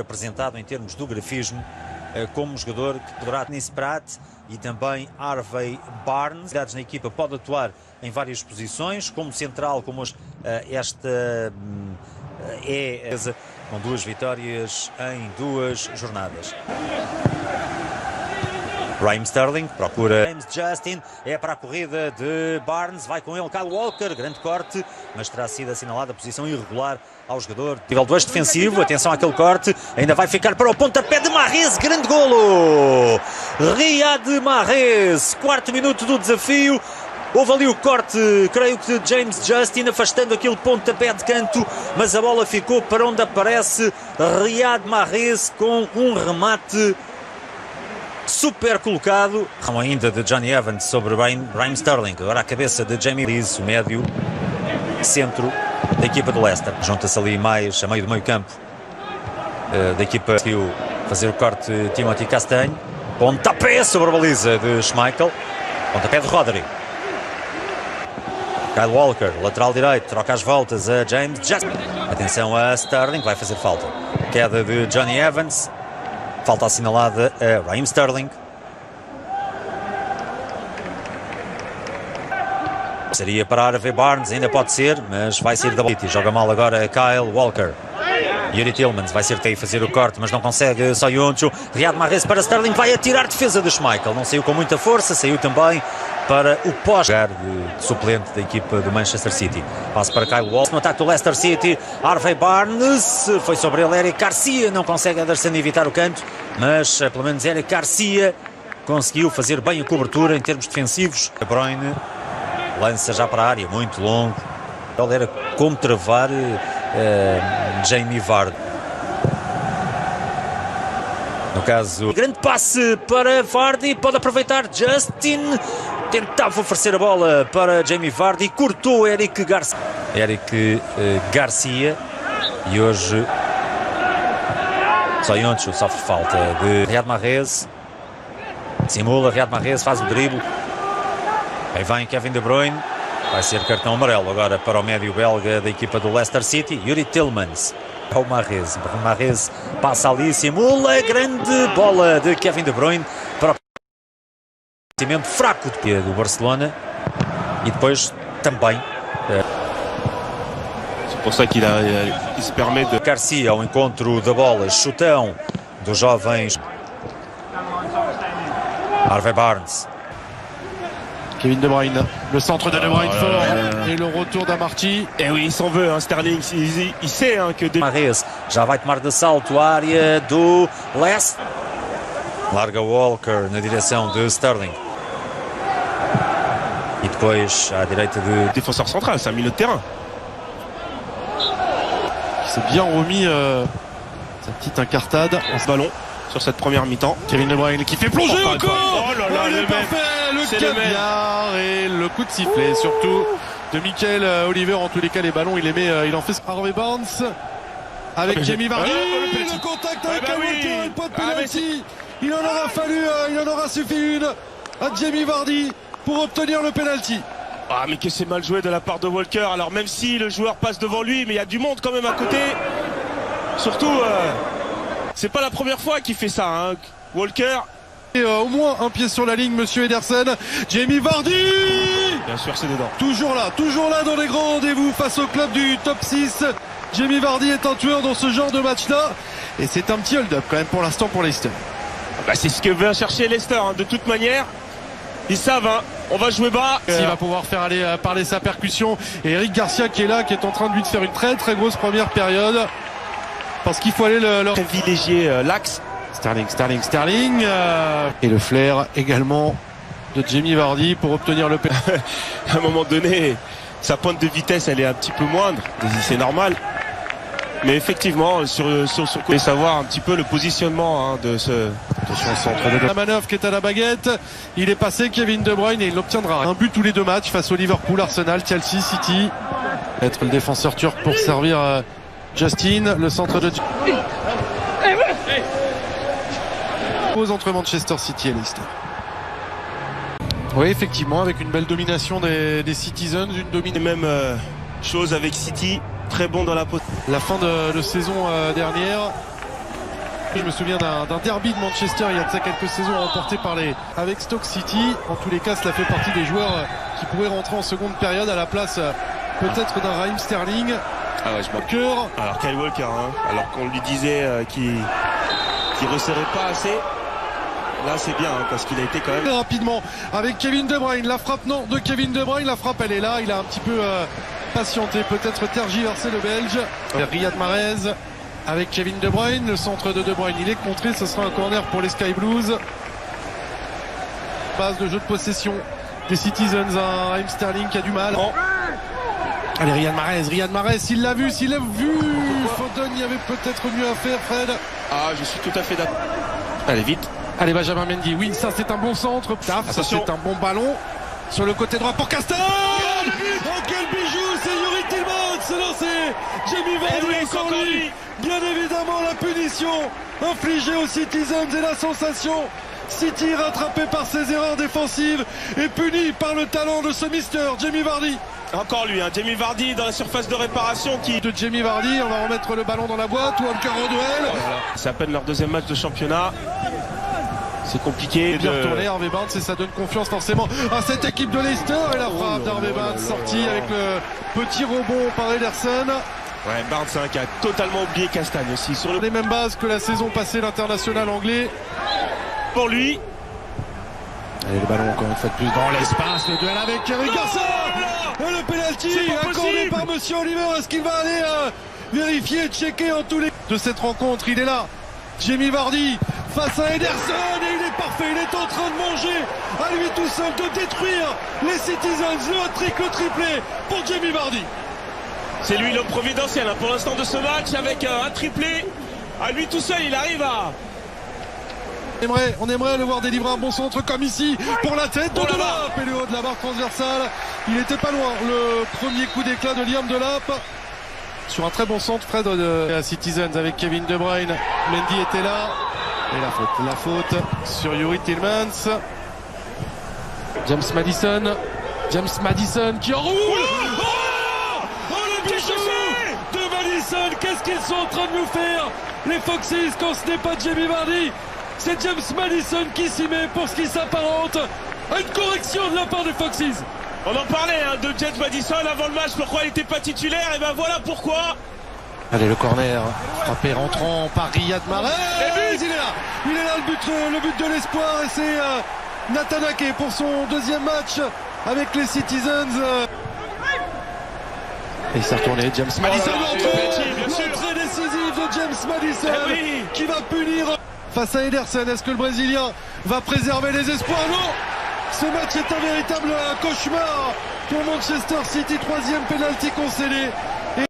apresentado em termos do grafismo como um jogador que poderá Dennis Pratt e também Harvey Barnes. Na equipa pode atuar em várias posições, como central, como esta é com 2 vitórias em 2 jornadas. Raheem Sterling procura James Justin, é para a corrida de Barnes, vai com ele Kyle Walker, grande corte, mas terá sido assinalada a posição irregular ao jogador. Nível 2 defensivo, atenção àquele corte, ainda vai ficar para o pontapé de Mahrez, grande golo! Riyad Mahrez, 4º minuto do desafio. Houve ali o corte, creio que de James Justin, afastando aquele pontapé de canto, mas a bola ficou para onde aparece Riyad Mahrez com um remate super colocado. Ainda de Jonny Evans sobre Raheem Sterling. Agora a cabeça de Jamie Lees, o médio centro da equipa do Leicester. Junta-se ali mais a meio do meio campo da equipa que fazer o corte Timothy Castagne. Pontapé sobre a baliza de Schmeichel. Pontapé de Rodri. Kyle Walker, lateral direito, troca as voltas a James Justin. Atenção a Sterling, vai fazer falta. Queda de Jonny Evans. Falta assinalada a Raheem Sterling. Seria para Harvey Barnes, ainda pode ser, mas vai sair da bola. Joga mal agora Kyle Walker. Youri Tillmans vai ser que tem fazer o corte, mas não consegue. Soyuncu. Riyad Mahrez para Sterling, vai atirar defesa de Schmeichel. Não saiu com muita força, saiu também para o pós-lugar de suplente da equipa do Manchester City. Passo para Kyle Walker no ataque do Leicester City. Harvey Barnes, foi sobre ele Eric Garcia, não consegue Ederson evitar o canto, mas pelo menos Eric Garcia conseguiu fazer bem a cobertura em termos defensivos. De Bruyne lança já para a área, muito longo. Ele era como travar Jamie Vardy. No caso, grande passe para Vardy, pode aproveitar Justin. Tentava oferecer a bola para Jamie Vardy, cortou Eric Garcia e hoje Soyuncu sofre falta de Riyad Mahrez. Simula, Riyad Mahrez faz o drible. Aí vem Kevin De Bruyne. Vai ser cartão amarelo agora para o médio belga da equipa do Leicester City. Youri Tillmans. O Mahrez. Mahrez passa ali, simula. Grande bola de Kevin De Bruyne para o cimento fraco do Barcelona. E depois também c'est pour ça qu'il se permet de Garcia ao encontro da bola. Chutão dos jovens Harvey Barnes. Kevin De Bruyne, le centre de De Bruyne fort et le retour d'Amarty. Et oui, il s'en veut, hein, Sterling, il sait hein, que... Mahrez já vai tomar de salto a área do Leicester. Larga Walker na direção de Sterling. E depois à direita de... Défenseur central, c'est un milieu de terrain. Qui s'est bien remis sa petite incartade en ce ballon sur cette première mi-temps. Kevin De Bruyne qui fait plonger encore. Oh là là, il est parfait, le caviar et le coup de sifflet surtout de Michael Oliver. En tous les cas les ballons il en fait. Harvey Barnes avec Jamie Vardy, le contact avec Walker, pas de penalty. Il en aura suffi une à Jamie Vardy pour obtenir le penalty. Ah mais que c'est mal joué de la part de Walker. Alors même si le joueur passe devant lui, mais il y a du monde quand même à côté. Surtout c'est pas la première fois qu'il fait ça hein. Walker. Et au moins un pied sur la ligne, monsieur Ederson. Jamie Vardy. Bien sûr, c'est dedans. Toujours là dans les grands rendez-vous face au club du top 6. Jamie Vardy est un tueur dans ce genre de match-là. Et c'est un petit hold-up quand même pour l'instant pour Leicester. Bah, c'est ce que veut chercher Leicester, hein. De toute manière. Ils savent, hein. On va jouer bas. Il va pouvoir faire parler sa percussion. Et Eric Garcia qui est là, qui est en train de lui faire une très très grosse première période. Parce qu'il faut aller leur privilégier l'axe. Sterling. Et le flair également de Jamie Vardy pour obtenir le penalty. À un moment donné, sa pointe de vitesse, elle est un petit peu moindre. C'est normal. Mais effectivement, sur savoir un petit peu le positionnement hein, de son centre. La manœuvre qui est à la baguette. Il est passé Kevin De Bruyne et il l'obtiendra. Un but tous les 2 matchs face au Liverpool, Arsenal, Chelsea, City. Être le défenseur turc pour servir Justin. Le centre de... entre Manchester City et Leicester. Oui, effectivement, avec une belle domination des Citizens, une domination. Même chose avec City, très bon dans la poste. La fin de saison dernière, Je me souviens d'un derby de Manchester il y a de ça quelques saisons remporté par avec Stoke City. En tous les cas, cela fait partie des joueurs qui pourraient rentrer en seconde période à la place peut-être d'un Raheem Sterling. Ah ouais, je m'en... Alors Kyle Walker, hein, alors qu'on lui disait qu'il resserrait pas assez. Là c'est bien hein, parce qu'il a été quand même rapidement avec Kevin De Bruyne. La frappe non de Kevin De Bruyne. La frappe elle est là. Il a un petit peu patienté, peut-être tergiversé le Belge. Riyad Mahrez avec Kevin De Bruyne. Le centre de De Bruyne il est contré. Ce sera un corner pour les Sky Blues. Base de jeu de possession des Citizens. Un Raheem Sterling qui a du mal. Allez, Riyad Mahrez, s'il l'a vu, Foden, il y avait peut-être mieux à faire, Fred. Ah, je suis tout à fait d'accord. Allez, vite. Allez, Benjamin Mendy, oui, ça c'est un bon centre. Paf, ça c'est un bon ballon. Sur le côté droit pour Castan. Oh, quel bijou, c'est Youri Tillmans, c'est lancé. Jamie Vardy encore lui. Bien évidemment, la punition infligée aux Citizens et la sensation. City rattrapé par ses erreurs défensives et puni par le talent de ce mister Jamie Vardy. Encore lui, hein, Jamie Vardy dans la surface de réparation de Jamie Vardy, on va remettre le ballon dans la boîte ou encore en duel. Voilà. C'est à peine leur deuxième match de championnat. C'est compliqué. Et bien retourné Harvey Barnes et ça donne confiance forcément à cette équipe de Leicester. Et la frappe d'Harvey Barnes sortie avec le petit rebond par Ederson. Ouais, Barnes hein, qui a totalement oublié Castagne aussi. Sur les mêmes bases que la saison passée, l'international anglais. Pour lui. Allez, le ballon encore une fois de plus dans l'espace. Le duel avec Eric Garcia. Et le pénalty accordé par Monsieur Oliver. Est-ce qu'il va aller vérifier, checker en tous les... de cette rencontre? Il est là. Jamie Vardy face à Ederson et il est parfait. Il est en train de manger à lui tout seul, de détruire les Citizens. Le hat-trick, le triplé pour Jamie Vardy. C'est lui l'homme providentiel hein, pour l'instant de ce match avec un triplé. À lui tout seul, il arrive à... On aimerait le voir délivrer un bon centre comme ici pour la tête de Delap et le haut de la barre transversale. Il était pas loin. Le premier coup d'éclat de Liam Delap sur un très bon centre. Fred de la Citizens avec Kevin De Bruyne. Mendy était là et la faute sur Youri Tillmans. James Maddison qui enroule. Oh le bijou de Maddison. Qu'est-ce qu'ils sont en train de nous faire les Foxes quand ce n'est pas Jamie Vardy? C'est James Maddison qui s'y met pour ce qui s'apparente à une correction de la part des Foxes. On en parlait hein, de James Maddison avant le match, pourquoi il n'était pas titulaire, et ben voilà pourquoi. Allez, le corner frappé rentrant par Riyad Mahrez. Il est là le but de l'espoir et c'est Nathan Ake pour son deuxième match avec les Citizens. Et il s'est retourné, James Maddison, l'entrée décisive de James Maddison qui va punir face à Ederson. Est-ce que le Brésilien va préserver les espoirs? Non. Ce match est un véritable cauchemar pour Manchester City. Troisième pénalty concédé